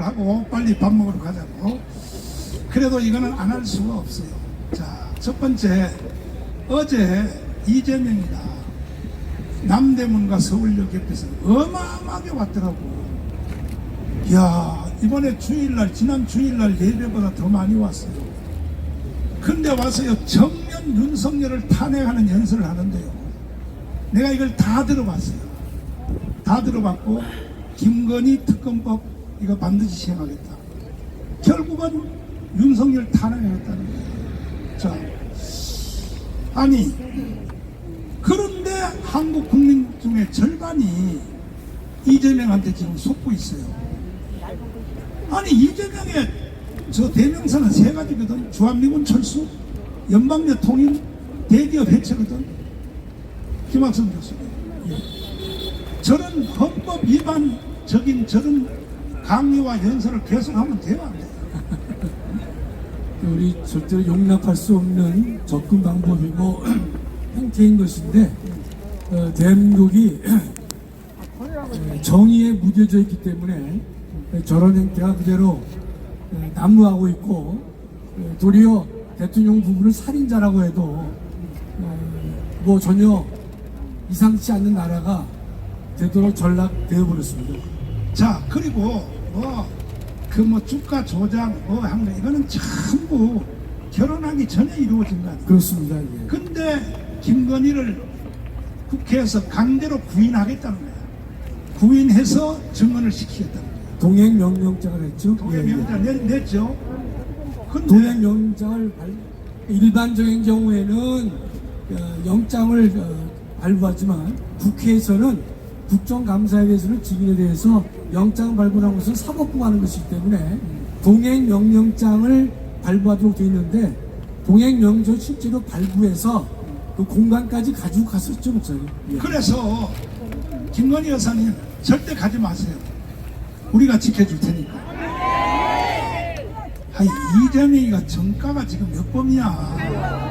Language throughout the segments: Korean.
하고 빨리 밥 먹으러 가자고. 그래도 이거는 안 할 수가 없어요. 자, 첫 번째, 어제 이재명이가 남대문과 서울역 옆에서 어마어마하게 왔더라고. 이야, 이번에 주일날, 지난 주일날 예배보다 더 많이 왔어요. 근데 와서요, 정면 윤석열을 탄핵하는 연설을 하는데요. 내가 이걸 다 들어봤어요. 다 들어봤고, 김건희 특검법 이거 반드시 시행하겠다. 결국은 윤석열 탄핵하겠다는 거예요. 자, 아니, 그런데 한국 국민 중에 절반이 이재명한테 지금 속고 있어요. 아니, 이재명의 저 대명사는 세 가지거든. 주한미군 철수, 연방제 통일, 대기업 해체거든. 김학성 교수님. 저런 헌법 위반적인 저런 강요와 연설을 계속하면 돼요, 안 돼요? 우리 절대로 용납할 수 없는 접근 방법이고 행태인 것인데, 대한민국이 정의에 무뎌져 있기 때문에 저런 행태가 그대로 난무하고 있고, 도리어 대통령 부부를 살인자라고 해도 뭐 전혀 이상치 않는 나라가 되도록 전락되어 버렸습니다. 자, 그리고 주가 조작 한 거, 이거는 전부 결혼하기 전에 이루어진 거 아니에요? 그렇습니다. 예. 근데 김건희를 국회에서 강제로 구인하겠다는 거야. 구인해서 증언을 시키겠다는 거야. 동행명령장을 했죠. 동행명령 냈죠. 근데 동행영장을 일반적인 경우에는 영장을 발부하지만, 국회에서는 국정감사에 대해서는 증인에 대해서 영장 발부하는 것은 사법부가 하는 것이기 때문에 동행명령장을 발부하도록 되어 있는데, 동행명령을 실제로 발부해서 그 공간까지 가지고 갔었죠, 목사님. 예. 그래서 김건희 여사님 절대 가지 마세요. 우리가 지켜줄 테니까. 아니, 이재명이가 정가가 지금 몇 범이야?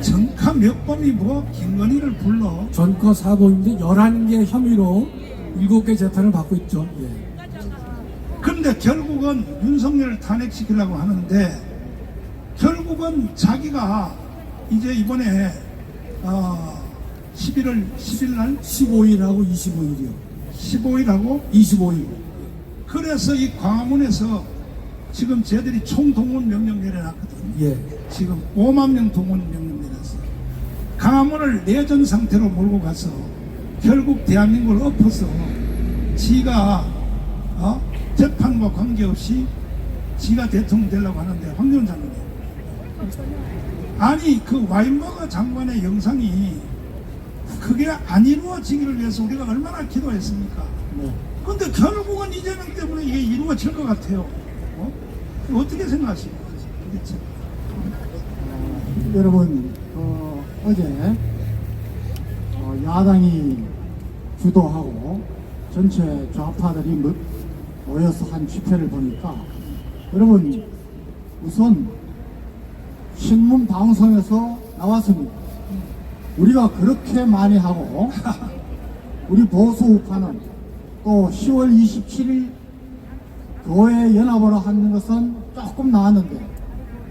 정가 몇 범이 뭐 김건희를 불러? 전과 사범인데 11개 혐의로 7개 재판을 받고 있죠. 예. 그런데 결국은 윤석열을 탄핵시키려고 하는데, 결국은 자기가 이제 이번에 11월 10일 날 15일하고 25일이요. 15일하고 25일. 그래서 이 광화문에서 지금 쟤들이 총동원 명령 내려놨거든요. 예. 지금 5만 명 동원 명령 내렸어요. 광화문을 내전 상태로 몰고 가서 결국 대한민국을 엎어서 지가 재판과 관계없이 지가 대통령 되려고 하는데, 황교안 장관이, 아니 그 와인버거 장관의 영상이 그게 안 이루어지기를 위해서 우리가 얼마나 기도했습니까? 네. 근데 결국은 이재명 때문에 이게 이루어질 것 같아요. 어떻게 생각하십니까? 도대체? 여러분, 어제 야당이 주도하고 전체 좌파들이 모여서 한 집회를 보니까, 여러분, 우선 신문 방송에서 나왔습니다. 우리가 그렇게 많이 하고 우리 보수 우파는 또 10월 27일 교회 연합으로 하는 것은 조금 나왔는데,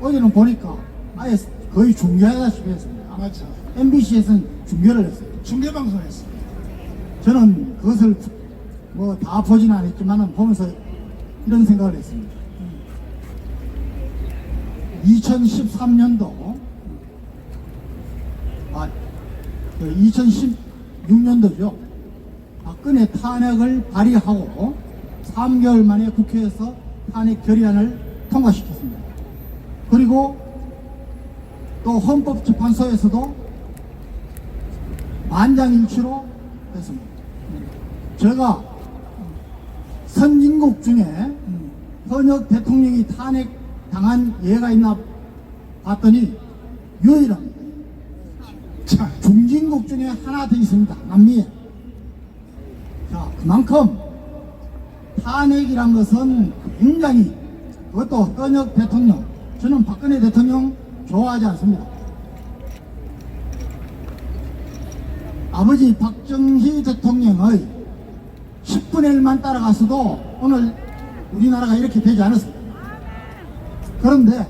어제는 보니까 아예 거의 중계하다시피 했습니다. 맞죠. MBC에서는 중계를 했어요. 중계방송했어요. 저는 그것을 뭐 다 보지는 않았지만 보면서 이런 생각을 했습니다. 2013년도 2016년도죠. 박근혜 탄핵을 발의하고 3개월 만에 국회에서 탄핵 결의안을 통과시켰습니다. 그리고 또 헌법재판소에서도 만장일치로 했습니다. 제가 선진국 중에 현역 대통령이 탄핵 당한 예가 있나 봤더니 유일합니다. 자, 중진국 중에 하나 더 있습니다. 남미에. 자, 그만큼 탄핵이란 것은 굉장히, 그것도 현역 대통령, 저는 박근혜 대통령 좋아하지 않습니다. 아버지 박정희 대통령의 10분의 1만 따라갔어도 오늘 우리나라가 이렇게 되지 않았습니다. 그런데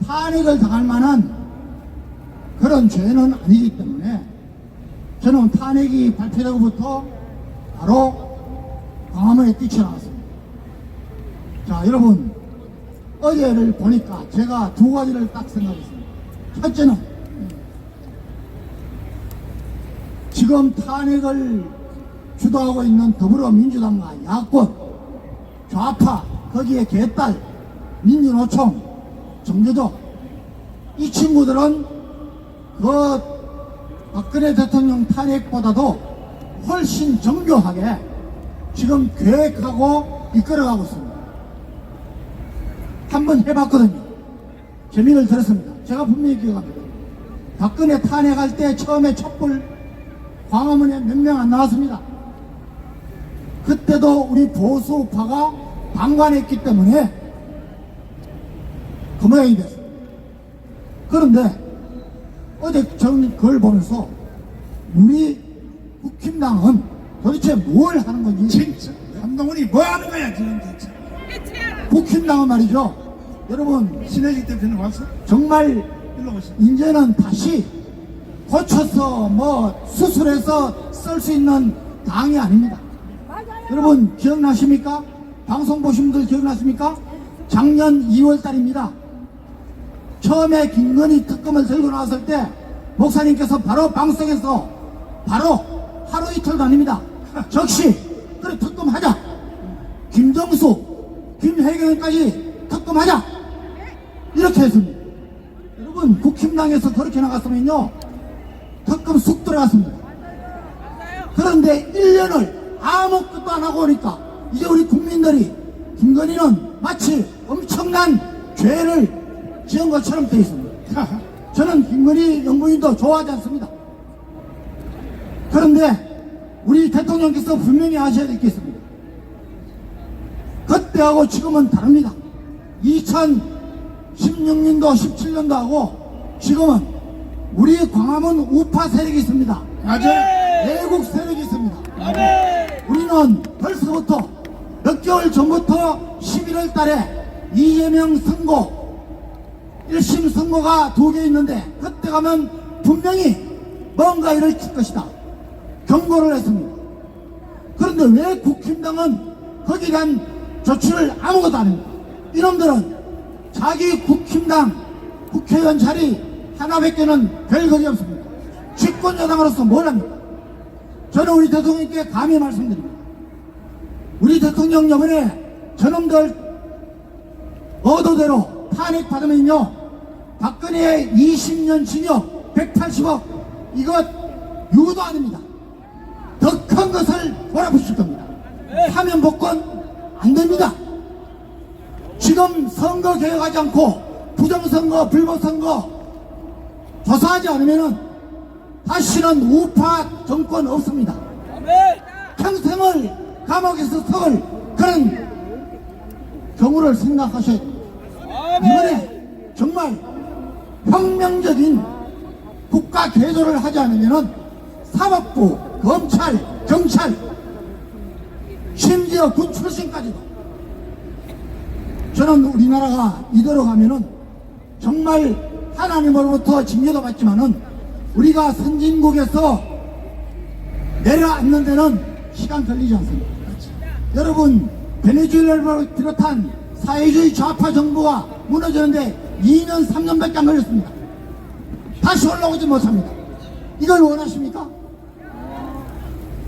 탄핵을 당할 만한 그런 죄는 아니기 때문에 저는 탄핵이 발표되고부터 바로 광화문에 뛰쳐나왔습니다. 자, 여러분, 어제를 보니까 제가 두 가지를 딱 생각했습니다. 첫째는 지금 탄핵을 주도하고 있는 더불어민주당과 야권, 좌파, 거기에 개딸, 민주노총, 정교조, 이 친구들은 그 박근혜 대통령 탄핵보다도 훨씬 정교하게 지금 계획하고 이끌어가고 있습니다. 한번 해봤거든요. 재미를 들었습니다. 제가 분명히 기억합니다. 박근혜 탄핵할 때 처음에 촛불 광화문에 몇 명 안 나왔습니다. 그때도 우리 보수파가 방관했기 때문에 그 모양이 됐어요. 그런데 어제 저는 그걸 보면서 우리 국힘당은 도대체 뭘 하는 건지, 진짜 한동훈이 뭐 하는 거야 지금 대체. 국힘당은 말이죠. 여러분, 신혜식 대표는 왔어? 정말 일로 오시오. 이제는 다시 고쳐서 뭐 수술해서 쓸 수 있는 당이 아닙니다. 여러분 기억나십니까? 방송 보신 분들 기억나십니까? 작년 2월 달입니다. 처음에 김건희 특검을 들고 나왔을 때 목사님께서 바로 방송에서 바로 하루 이틀도 아닙니다. 적시 그래 특검하자. 김정수, 김혜경까지 특검하자. 이렇게 했습니다. 여러분 국힘당에서 그렇게 나갔으면요 특검 쑥 들어갔습니다. 그런데 1년을 아무것도 안 하고 오니까 이제 우리 국민들이 김건희는 마치 엄청난 죄를 지은 것처럼 되어 있습니다. 저는 김건희 영부인도 좋아하지 않습니다. 그런데 우리 대통령께서 분명히 아셔야 될 게 있습니다. 그때하고 지금은 다릅니다. 2016년도 17년도 하고 지금은 우리 광화문 우파 세력이 있습니다. 맞아요. 외국 세력이 있습니다. 우리는 벌써부터 몇 개월 전부터 11월 달에 이재명 선고 1심 선고가 2개 있는데 그때 가면 분명히 뭔가 일으킬 것이다 경고를 했습니다. 그런데 왜 국힘당은 거기에 대한 조치를 아무것도 안 합니까? 이놈들은 자기 국힘당 국회의원 자리 하나밖에는 별 것이 없습니다. 집권 여당으로서 뭘 합니까? 저는 우리 대통령께 감히 말씀드립니다. 우리 대통령 이번에 저놈들 의도대로 탄핵 받으면요 박근혜 20년 징역 180억 이것 유도 아닙니다. 더 큰 것을 몰아붙일 겁니다. 사면 복권 안 됩니다. 지금 선거 개혁하지 않고 부정선거 불법선거 조사하지 않으면은 다시는 우파 정권 없습니다. 평생을 감옥에서 썩을 그런 경우를 생각하셔야 됩니다. 이번에 정말 혁명적인 국가 개조를 하지 않으면은 사법부, 검찰, 경찰, 심지어 군 출신까지도 저는 우리나라가 이대로 가면은 정말 하나님으로부터 징계도 받지만은 우리가 선진국에서 내려앉는 데는 시간 걸리지 않습니다. 여러분 베네수엘라를 비롯한 사회주의 좌파 정부가 무너지는데 2년 3년밖에 안 걸렸습니다. 다시 올라오지 못합니다. 이걸 원하십니까?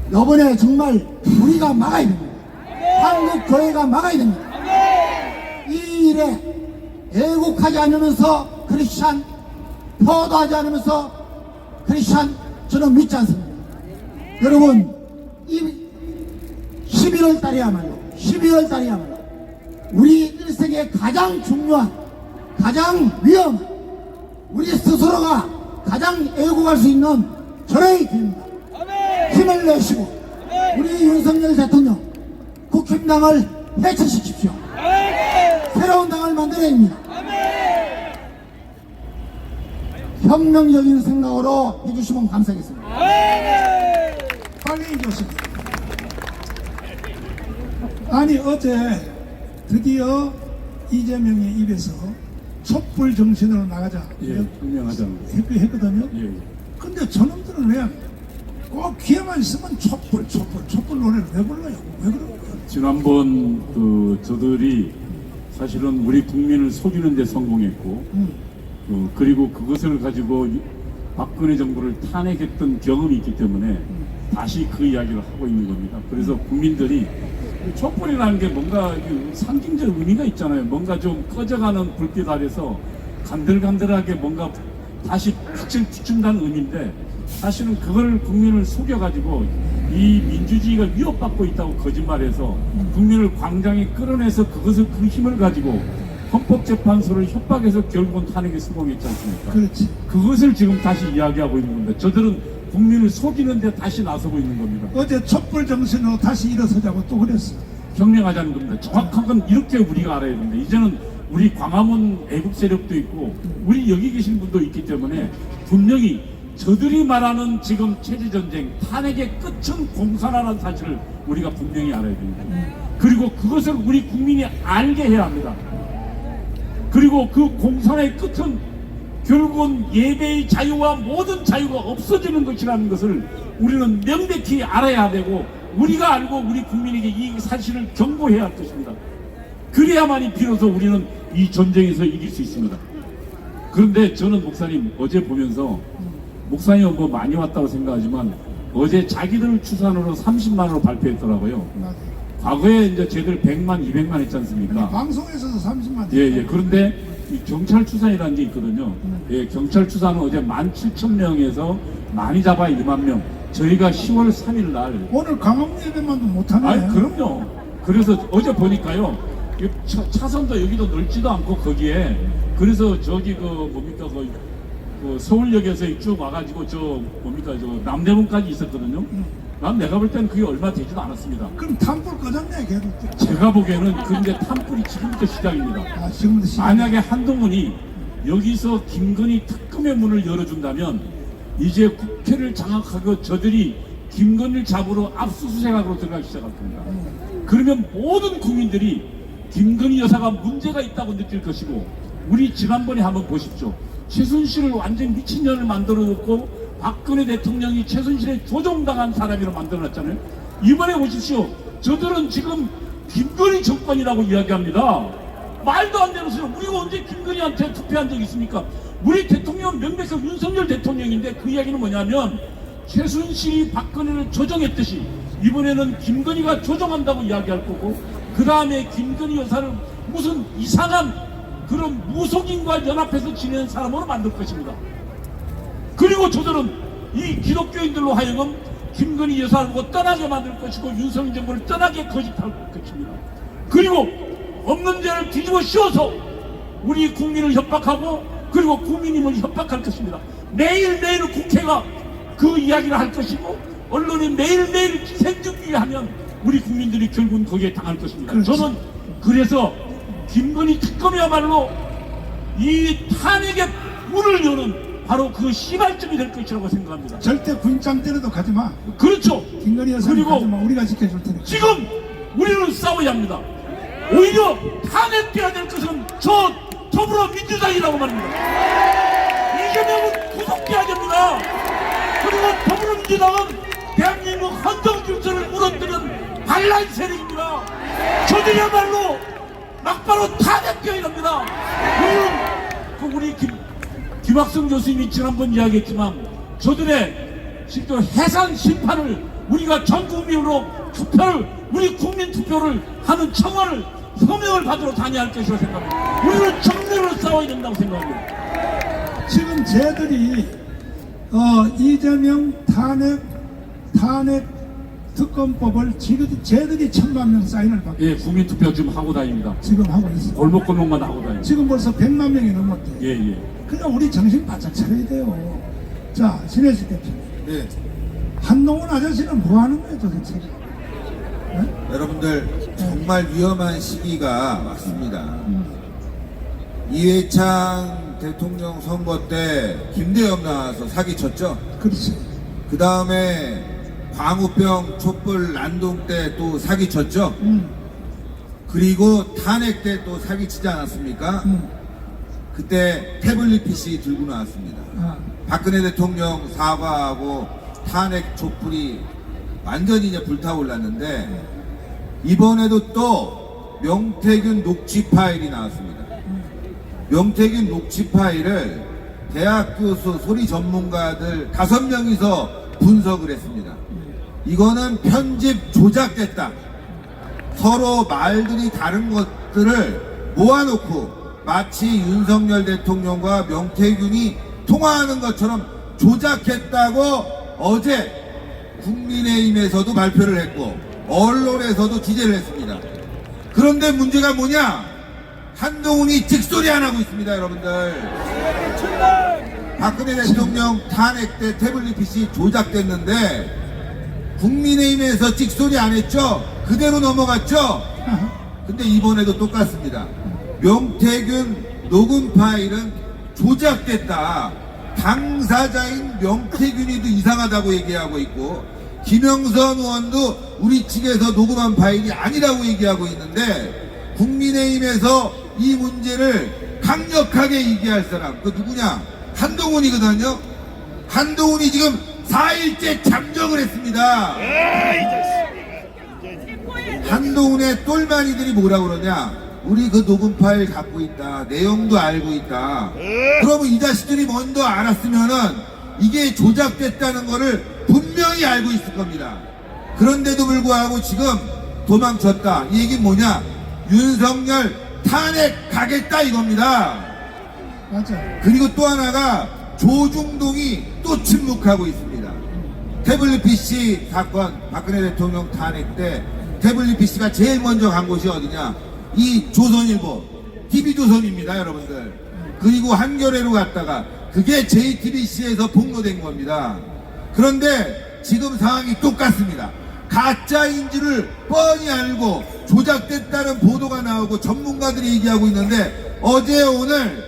이번에 정말 우리가 막아야 됩니다. 한국 교회가 막아야 됩니다. 이 일에 애국하지 않으면서 크리스찬, 포도하지 않으면서 크리스찬 저는 믿지 않습니다. 여러분 이 11월 달이야말로 12월 달이야말로 우리 일생에 가장 중요한 가장 위험한 우리 스스로가 가장 애국할 수 있는 절호의 기회입니다. 힘을 내시고 우리 윤석열 대통령 국힘당을 해체시키십시오. 새로운 당을 만들어야 합니다. 혁명적인 생각으로 해주시면 감사하겠습니다. 빨리 교수님. 아니 어제 드디어 이재명의 입에서 촛불 정신으로 나가자 예, 분명하자는. 했거든요. 예, 예. 근데 저놈들은 왜 꼭 기회만 있으면 촛불 노래를 왜 불러요? 왜 그런 거예요? 지난번 저들이 사실은 우리 국민을 속이는 데 성공했고, 그리고 그것을 가지고 박근혜 정부를 탄핵했던 경험이 있기 때문에 다시 그 이야기를 하고 있는 겁니다. 그래서 국민들이 촛불이라는 게 뭔가 상징적 의미가 있잖아요. 뭔가 좀 꺼져가는 불빛 아래서 간들간들하게 뭔가 다시 빛을 비춘다는 의미인데, 사실은 그걸 국민을 속여가지고 이 민주주의가 위협받고 있다고 거짓말해서 국민을 광장에 끌어내서 그 힘을 가지고 헌법재판소를 협박해서 결국은 탄핵에 성공했지 않습니까? 그렇지. 그것을 지금 다시 이야기하고 있는 겁니다. 저들은 국민을 속이는데 다시 나서고 있는 겁니다. 어제 촛불 정신으로 다시 일어서자고 또 그랬어. 경명하자는 겁니다. 정확한 건 이렇게 우리가 알아야 됩니다. 이제는 우리 광화문 애국 세력도 있고 우리 여기 계신 분도 있기 때문에 분명히 저들이 말하는 지금 체제전쟁, 탄핵의 끝은 공산화라는 사실을 우리가 분명히 알아야 됩니다. 그리고 그것을 우리 국민이 알게 해야 합니다. 그리고 그 공산화의 끝은 결국은 예배의 자유와 모든 자유가 없어지는 것이라는 것을 우리는 명백히 알아야 되고, 우리가 알고 우리 국민에게 이 사실을 경고해야 할 것입니다. 그래야만이 비로소 우리는 이 전쟁에서 이길 수 있습니다. 그런데 저는 목사님 어제 보면서, 목사님은 뭐 많이 왔다고 생각하지만 어제 자기들 추산으로 30만 원으로 발표했더라고요. 맞아. 과거에 이제 쟤들 100만, 200만 했지 않습니까? 방송에서도 30만. 예. 그런데 이 경찰 추산이라는 게 있거든요. 예, 경찰 추산은 어제 17,000명에서 많이 잡아야 2만 명. 저희가 10월 3일 날. 오늘 강원 예배만도 못하네. 아니, 그럼요. 그래서 어제 보니까요. 이 차선도 여기도 넓지도 않고 거기에. 그래서 저기 뭡니까 그 서울역에서 쭉 와가지고 저 남대문까지 있었거든요. 난 내가 볼 때는 그게 얼마 되지도 않았습니다. 그럼 탄불 꺼졌네 걔들. 제가 보기에는 근데 탄불이 지금부터 시작입니다. 아 지금부터 시작. 만약에 한동훈이 여기서 김건희 특검의 문을 열어준다면 이제 국회를 장악하고 저들이 김건희를 잡으러 압수수색하러 들어가기 시작할 겁니다. 그러면 모든 국민들이 김건희 여사가 문제가 있다고 느낄 것이고, 우리 지난번에 한번 보십시오. 최순실을 완전 미친년을 만들어놓고 박근혜 대통령이 최순실에 조종당한 사람이라 만들어놨잖아요. 이번에 보십시오. 저들은 지금 김건희 정권이라고 이야기합니다. 말도 안 되는 소리. 우리가 언제 김건희한테 투표한 적이 있습니까? 우리 대통령은 명백히 윤석열 대통령인데, 그 이야기는 뭐냐면 최순실이 박근혜를 조종했듯이 이번에는 김건희가 조종한다고 이야기할 거고, 그 다음에 김건희 여사를 무슨 이상한 그런 무속인과 연합해서 지내는 사람으로 만들 것입니다. 그리고 저들은 이 기독교인들로 하여금 김건희 여사를 떠나게 만들 것이고 윤석열 정부를 떠나게 거짓할 것입니다. 그리고 없는 죄를 뒤집어 씌워서 우리 국민을 협박하고, 그리고 국민님을 협박할 것입니다. 매일매일 국회가 그 이야기를 할 것이고, 언론이 매일매일 생중계하면 우리 국민들이 결국은 거기에 당할 것입니다. 그렇지. 저는 그래서 김건희 특검이야말로 이 탄핵의 문을 여는 바로 그 시발점이 될 것이라고 생각합니다. 절대 군장 때려도 가지 마. 그렇죠. 김건희 여사 그리고 가지 마. 우리가 지켜줄 테니까. 지금 우리는 싸워야 합니다. 오히려 탄핵돼야 될 것은 저 더불어민주당이라고 말입니다. 이재명은 구속돼야 됩니다. 그리고 더불어민주당은 대한민국 헌정 질서를 무너뜨리는 반란 세력입니다. 저들이야말로 막바로 탄핵돼야 합니다. 우리 김학성 교수님이 지난번 이야기했지만, 저들의 실제로 해산 심판을 우리가 전 국민으로 투표를, 우리 국민 투표를 하는 청원을, 서명을 받으러 다녀야 할 것이라고 생각합니다. 우리는 정면으로 싸워야 된다고 생각합니다. 지금 쟤들이 이재명 탄핵 특검법을 쟤들이 1,000만 명 사인을 받고 예, 국민 투표 지금 하고 다닙니다. 지금 하고 있어. 골목골목마다 하고 다닙니다. 지금 벌써 100만 명이 넘었대. 예. 그냥 우리 정신 바짝 차려야 돼요. 자, 신혜식 대표님. 네, 한동훈 아저씨는 뭐 하는 거예요 도대체? 여러분들 정말 위험한 시기가 왔습니다. 이회창 대통령 선거 때 김대엽 나와서 사기쳤죠. 그렇지. 그 다음에 광우병 촛불 난동 때 또 사기쳤죠. 그리고 탄핵 때 또 사기치지 않았습니까? 그때 태블릿 PC 들고 나왔습니다. 박근혜 대통령 사과하고 탄핵 촛불이 완전히 이제 불타올랐는데 이번에도 또 명태균 녹취 파일이 나왔습니다. 명태균 녹취 파일을 대학 교수 소리 전문가들 5명이서 분석을 했습니다. 이거는 편집 조작됐다. 서로 말들이 다른 것들을 모아놓고 마치 윤석열 대통령과 명태균이 통화하는 것처럼 조작했다고 어제 국민의힘에서도 발표를 했고 언론에서도 기재를 했습니다. 그런데 문제가 뭐냐? 한동훈이 찍소리 안 하고 있습니다, 여러분들. 박근혜 대통령 탄핵 때 태블릿 PC 조작됐는데 국민의힘에서 찍소리 안 했죠? 그대로 넘어갔죠? 근데 이번에도 똑같습니다. 명태균 녹음 파일은 조작됐다. 당사자인 명태균이도 이상하다고 얘기하고 있고 김영선 의원도 우리 측에서 녹음한 파일이 아니라고 얘기하고 있는데 국민의힘에서 이 문제를 강력하게 얘기할 사람 그 누구냐? 한동훈이거든요. 한동훈이 지금 4일째 잠적을 했습니다. 한동훈의 똘마니들이 뭐라 그러냐? 우리 그 녹음 파일 갖고 있다. 내용도 알고 있다. 그러면 이 자식들이 먼저 알았으면은 이게 조작됐다는 거를 분명히 알고 있을 겁니다. 그런데도 불구하고 지금 도망쳤다. 이 얘기는 뭐냐? 윤석열 탄핵 가겠다 이겁니다. 맞아. 그리고 또 하나가 조중동이 또 침묵하고 있습니다. 태블릿 PC 사건 박근혜 대통령 탄핵 때 태블릿 PC가 제일 먼저 간 곳이 어디냐? 이 조선일보 TV조선입니다, 여러분들. 그리고 한겨레로 갔다가 그게 JTBC에서 폭로된 겁니다. 그런데 지금 상황이 똑같습니다. 가짜인 줄을 뻔히 알고 조작됐다는 보도가 나오고 전문가들이 얘기하고 있는데 어제 오늘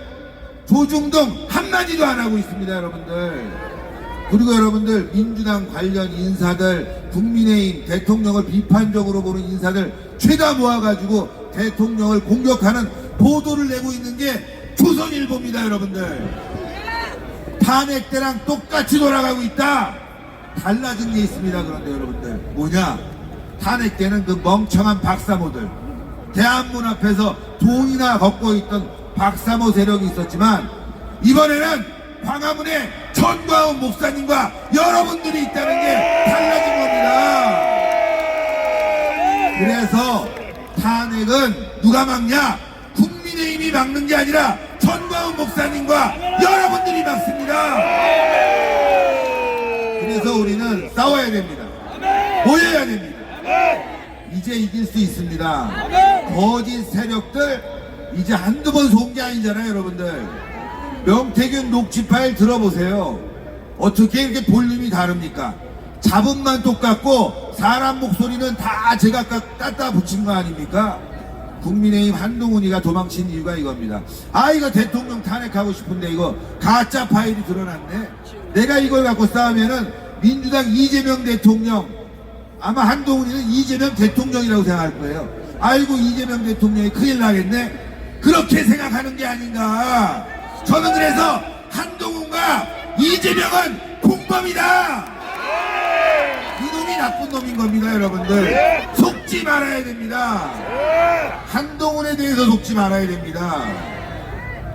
조중동 한마디도 안 하고 있습니다, 여러분들. 그리고 여러분들 민주당 관련 인사들 국민의힘 대통령을 비판적으로 보는 인사들 죄다 모아가지고 대통령을 공격하는 보도를 내고 있는 게 조선일보입니다, 여러분들. 탄핵 때랑 똑같이 돌아가고 있다. 달라진 게 있습니다. 그런데 여러분들 뭐냐? 탄핵 때는 그 멍청한 박사모들 대한문 앞에서 돈이나 걷고 있던 박사모 세력이 있었지만 이번에는 광화문에 전광훈 목사님과 여러분들이 있다는 게 달라진 겁니다. 그래서 탄핵은 누가 막냐? 국민의힘이 막는 게 아니라 전광훈 목사님과 여러분들이 막습니다. 그래서 우리는 싸워야 됩니다. 모여야 됩니다. 이제 이길 수 있습니다. 거짓 세력들 이제 한두 번 속은 게 아니잖아요, 여러분들. 명태균 녹취 파일 들어보세요. 어떻게 이렇게 볼륨이 다릅니까? 잡음만 똑같고 사람 목소리는 다 제가 갖다 붙인 거 아닙니까? 국민의힘 한동훈이가 도망친 이유가 이겁니다. 아, 이거 대통령 탄핵하고 싶은데 이거 가짜 파일이 드러났네. 내가 이걸 갖고 싸우면은 민주당 이재명 대통령, 아마 한동훈이는 이재명 대통령이라고 생각할 거예요. 아이고 이재명 대통령이 큰일 나겠네. 그렇게 생각하는 게 아닌가. 저는 그래서 한동훈과 이재명은 공범이다. 이놈이 나쁜 놈인 겁니다, 여러분들. 속지 말아야 됩니다. 한동훈에 대해서 속지 말아야 됩니다.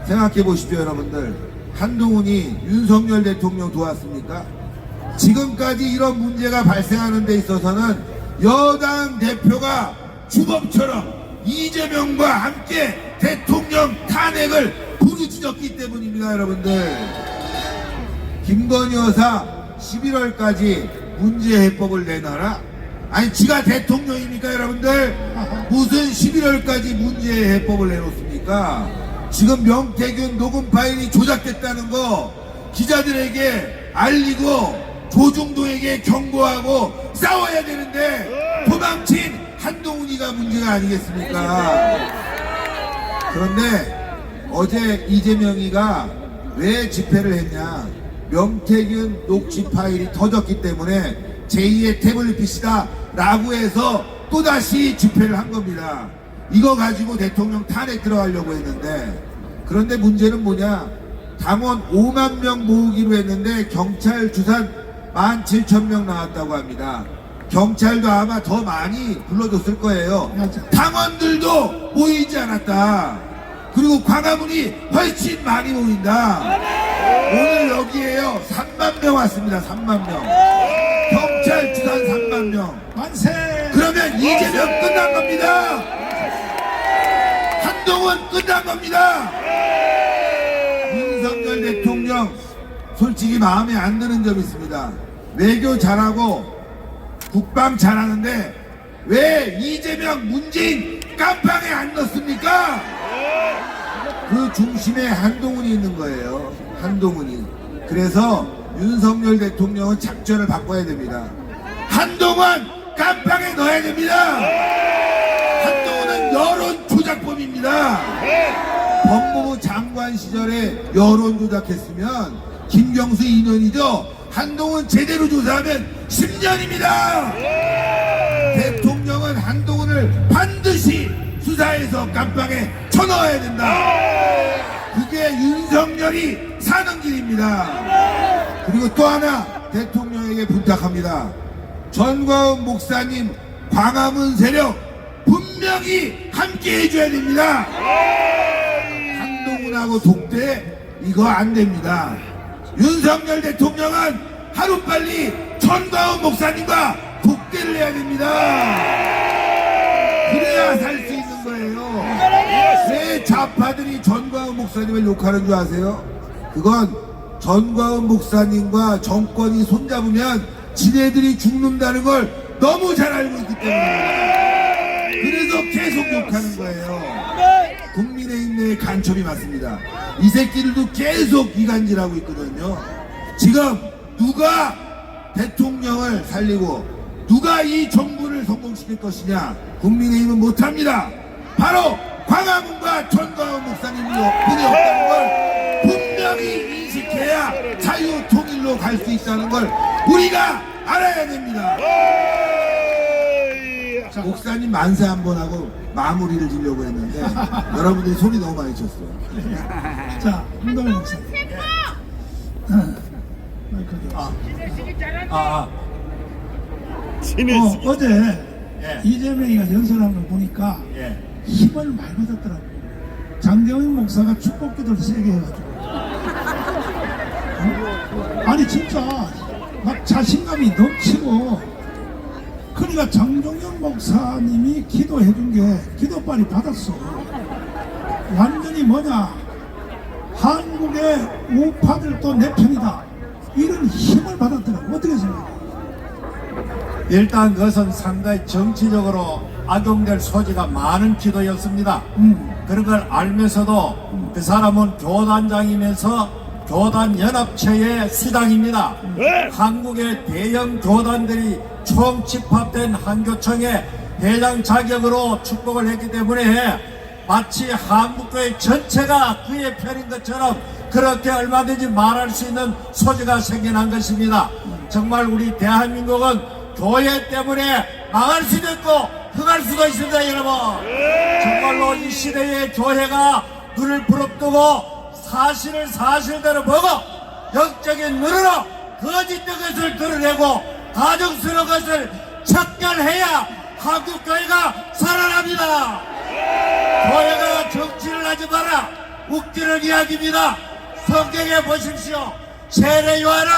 생각해 보십시오, 여러분들. 한동훈이 윤석열 대통령 도왔습니까? 지금까지 이런 문제가 발생하는 데 있어서는 여당 대표가 주범처럼 이재명과 함께 대통령 탄핵을 부르짖었기 때문입니다, 여러분들. 김건희 여사 11월까지 문제해법을 내놔라? 아니 지가 대통령입니까, 여러분들? 무슨 11월까지 문제해법을 내놓습니까? 지금 명태균 녹음 파일이 조작됐다는 거 기자들에게 알리고 조중동에게 경고하고 싸워야 되는데 도망친 한동훈이가 문제가 아니겠습니까? 그런데 어제 이재명이가 왜 집회를 했냐? 명태균 녹취 파일이 터졌기 때문에 제2의 태블릿 PC다 라고 해서 또다시 집회를 한 겁니다. 이거 가지고 대통령 탄핵 들어가려고 했는데, 그런데 문제는 뭐냐, 당원 5만 명 모으기로 했는데 경찰 주산 17,000명 나왔다고 합니다. 경찰도 아마 더 많이 불러줬을 거예요. 맞아. 당원들도 모이지 않았다. 그리고 광화문이 훨씬 많이 모인다. 오늘 여기에요 3만 명 왔습니다. 3만 명. 경찰 주산 3만 명. 만세! 그러면 이재명 끝난 겁니다. 한동훈 끝난 겁니다. 윤석열 대통령 솔직히 마음에 안 드는 점이 있습니다. 외교 잘하고 국방 잘하는데 왜 이재명, 문재인 깜빵에 안 넣습니까? 그 중심에 한동훈이 있는 거예요. 한동훈이. 그래서 윤석열 대통령은 작전을 바꿔야 됩니다. 한동훈 깜빵에 넣어야 됩니다. 한동훈은 여론 조작범입니다. 법무부 장관 시절에 여론 조작했으면 김경수 2년이죠. 한동훈 제대로 조사하면 10년입니다. 대통령은 한동훈을 반드시 수사해서 깜빵에 쳐넣어야 된다. 그게 윤석열이 사는 길입니다. 그리고 또 하나 대통령에게 부탁합니다. 전광훈 목사님 광화문 세력 분명히 함께 해줘야 됩니다. 한동훈하고 독대 이거 안 됩니다. 윤석열 대통령은 하루빨리 전광훈 목사님과 독대를 해야 됩니다. 그래야 살 수 있는 거예요. 왜 좌파들이 전광훈 목사님을 욕하는 줄 아세요? 그건 전광훈 목사님과 정권이 손잡으면 지네들이 죽는다는 걸 너무 잘 알고 있기 때문에 그래서 계속 욕하는 거예요. 국민의힘 내에 간첩이 많습니다. 이 새끼들도 계속 이간질하고 있거든요. 지금 누가 대통령을 살리고 누가 이 정부를 성공시킬 것이냐, 국민의힘은 못합니다. 바로 광화문과 전광훈 목사님이 분이 없다는 걸 분명히 인식해야 자유통일로 갈 수 있다는 걸 우리가 알아야 됩니다. 목사님 만세 한번 하고 마무리를 지려고 했는데 여러분들이 소리 너무 많이 쳤어요. 자, 한동훈 목사님. 어제 이재명이가 연설한 걸 보니까 힘을 많이 받았더라고요. 장경인 목사가 축복기도를 세게 해가지고. 아니 진짜 막 자신감이 넘치고, 그러니까 장종영 목사님이 기도해준 게 기도빨이 받았어. 완전히 뭐냐, 한국의 우파들도 내 편이다, 이런 힘을 받았더라고. 어떻게 생각해? 일단 그것은 상당히 정치적으로 악용될 소지가 많은 기도였습니다. 그런 걸 알면서도 그 사람은 교단장이면서 교단연합체의 수장입니다. 한국의 대형 교단들이 총 집합된 한교총의 회장 자격으로 축복을 했기 때문에 마치 한국교회 전체가 그의 편인 것처럼 그렇게 얼마든지 말할 수 있는 소지가 생겨난 것입니다. 정말 우리 대한민국은 교회 때문에 망할 수도 있고 흥할 수도 있습니다, 여러분. 정말로 이 시대의 교회가 눈을 부릅뜨고 사실을 사실대로 보고 영적인 눈으로 거짓된 것을 드러내고 가증스러운 것을 척결해야 한국교회가 살아납니다. 교회가 정치를 하지 마라, 웃기는 이야기입니다. 성경에 보십시오. 세례 요한은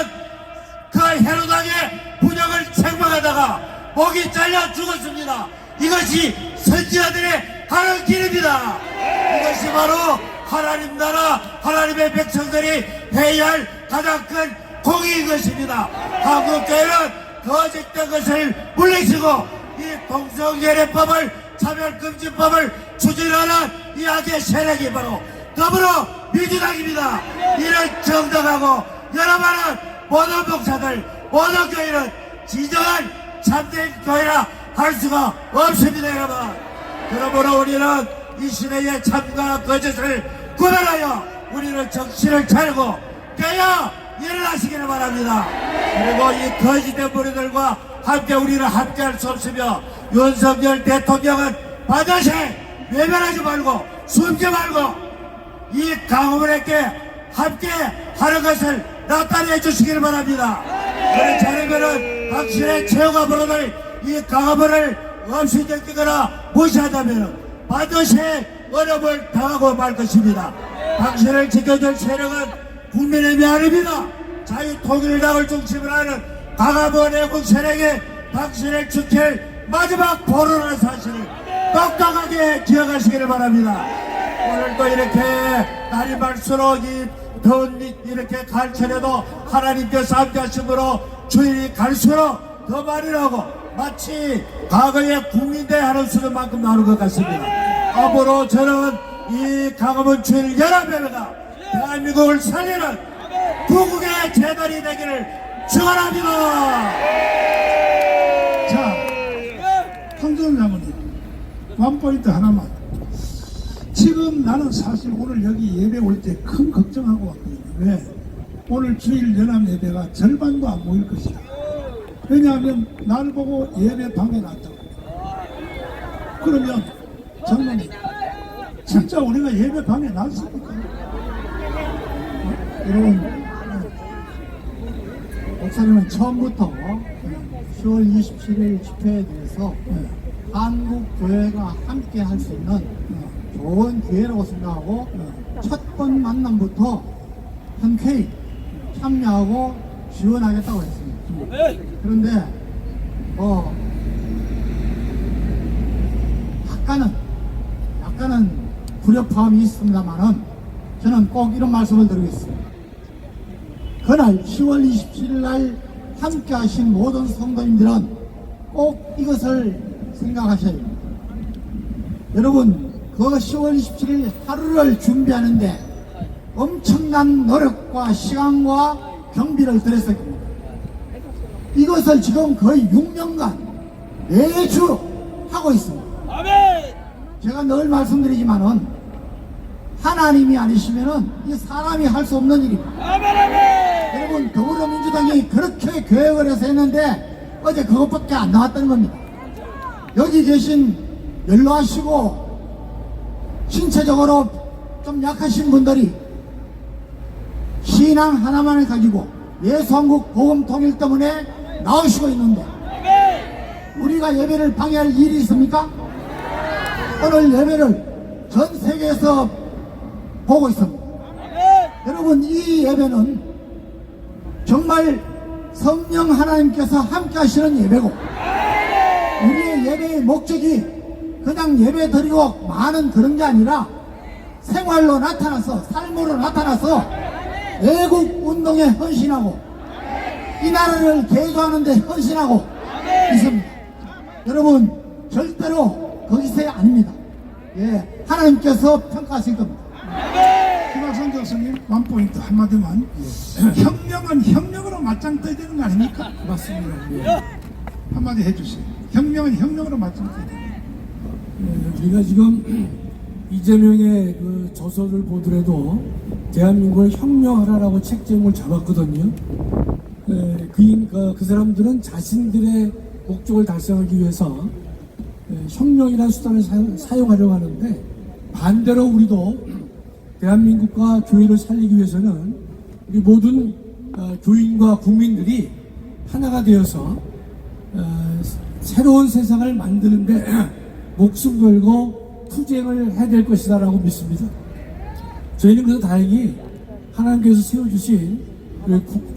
그 헤로당의 분역을 책망하다가 목이 잘려 죽었습니다. 이것이 선지자들의 가는 길입니다. 이것이 바로 하나님 나라, 하나님의 백성들이 해야 할 가장 큰 공의인 것입니다. 한국교회는 거짓된 것을 물리치고 이 동성예례법을, 차별금지법을 추진하는 이 악의 세력이 바로 더불어 민주당입니다. 이런 정당하고 여러 많은 모든 목사들, 모든 교회는 진정한 참된 교회라 할 수가 없습니다, 여러분. 그러므로 우리는 이 시대의 참과 거짓을 구별하여 우리는 정신을 차리고 깨어 일어나시기를 바랍니다. 그리고 이 거짓된 무리들과 함께 우리는 함께할 수 없으며 윤석열 대통령은 반드시 외면하지 말고 숨지 말고 이 강화문에게 함께 하는 것을 나타내 주시기를 바랍니다. 그렇지 않으면은 당신의 최후가 벌어질 이 강화문을 없이 제끼거나 무시한다면 반드시 어려움을 당하고 말 것입니다. 당신을 지켜줄 세력은 국민의힘이 아닙니다. 자유통일당을 중심으로 하는 강화문 애국 세력이 당신을 지킬 마지막 보루라는 사실을 똑똑하게 기억하시기를 바랍니다. 오늘도 이렇게 날이 갈수록 이 더운 이렇게 갈철에도 하나님께서 함께 하심으로 주일이 갈수록 더 많이 나고 마치 과거에 국민대 하는 수준만큼 나오는 것 같습니다. 앞으로 저는 이 강화문 주일 연합회가 대한민국을 살리는 구국의 재단이 되기를 축원합니다. 자, 황정은 장모님, 원포인트 하나만. 지금 나는 사실 오늘 여기 예배 올 때 큰 걱정하고 왔거든요. 왜? 오늘 주일 연합 예배가 절반도 안 모일 것이다. 왜냐하면 날 보고 예배 방해 났다고. 그러면 장모님, 진짜 우리가 예배 방해 났습니까? 여러분, 목사님은 처음부터 10월 27일 집회에 대해서 한국 교회가 함께 할 수 있는 좋은 기회라고 생각하고 첫 번 만남부터 흔쾌히 참여하고 지원하겠다고 했습니다. 그런데 약간은 불협화음이 있습니다만은 저는 꼭 이런 말씀을 드리겠습니다. 그날 10월 27일 날 함께 하신 모든 성도님들은 꼭 이것을 생각하셔야 됩니다. 여러분, 그 10월 27일 하루를 준비하는데 엄청난 노력과 시간과 경비를 들였을 겁니다. 이것을 지금 거의 6년간 매주 하고 있습니다. 제가 늘 말씀드리지만은 하나님이 아니시면은 이 사람이 할 수 없는 일입니다. 여러분, 더불어민주당이 그렇게 계획을 해서 했는데 어제 그것밖에 안 나왔다는 겁니다. 여기 계신 연로하시고 신체적으로 좀 약하신 분들이 신앙 하나만을 가지고 예수한국 복음 통일 때문에 나오시고 있는데 우리가 예배를 방해할 일이 있습니까? 오늘 예배를 전 세계에서 보고 있습니다. 여러분, 이 예배는 정말 성령 하나님께서 함께 하시는 예배고 우리의 예배의 목적이 그냥 예배 드리고 많은 그런 게 아니라 생활로 나타나서 삶으로 나타나서 애국 운동에 헌신하고 이 나라를 개조하는 데 헌신하고 있습니다. 여러분, 절대로 거기서 아닙니다. 예, 하나님께서 평가하실 겁니다. 김학선 교수님, 원포인트 한마디만. 혁명은 혁명으로 맞짱 떠야 되는 거 아닙니까? 맞습니다. 한마디 해주세요. 혁명은 혁명으로 맞짱 떠야 되는 거. 우리가 지금 이재명의 그 저서를 보더라도 대한민국을 혁명하라라고 책 제목을 잡았거든요. 그 사람들은 자신들의 목적을 달성하기 위해서 혁명이라는 수단을 사용하려고 하는데 반대로 우리도 대한민국과 교회를 살리기 위해서는 우리 모든 교인과 국민들이 하나가 되어서 새로운 세상을 만드는데 목숨 걸고 투쟁을 해야 될 것이다 라고 믿습니다. 저희는 그래서 다행히 하나님께서 세워주신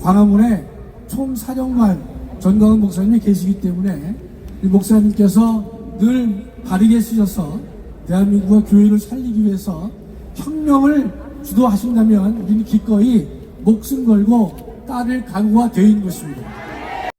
광화문에 총사령관 전광훈 목사님이 계시기 때문에 이 목사님께서 늘 바르게 쓰셔서 대한민국과 교회를 살리기 위해서 혁명을 주도하신다면 우리는 기꺼이 목숨 걸고 따를 각오가 되어 있는 것입니다.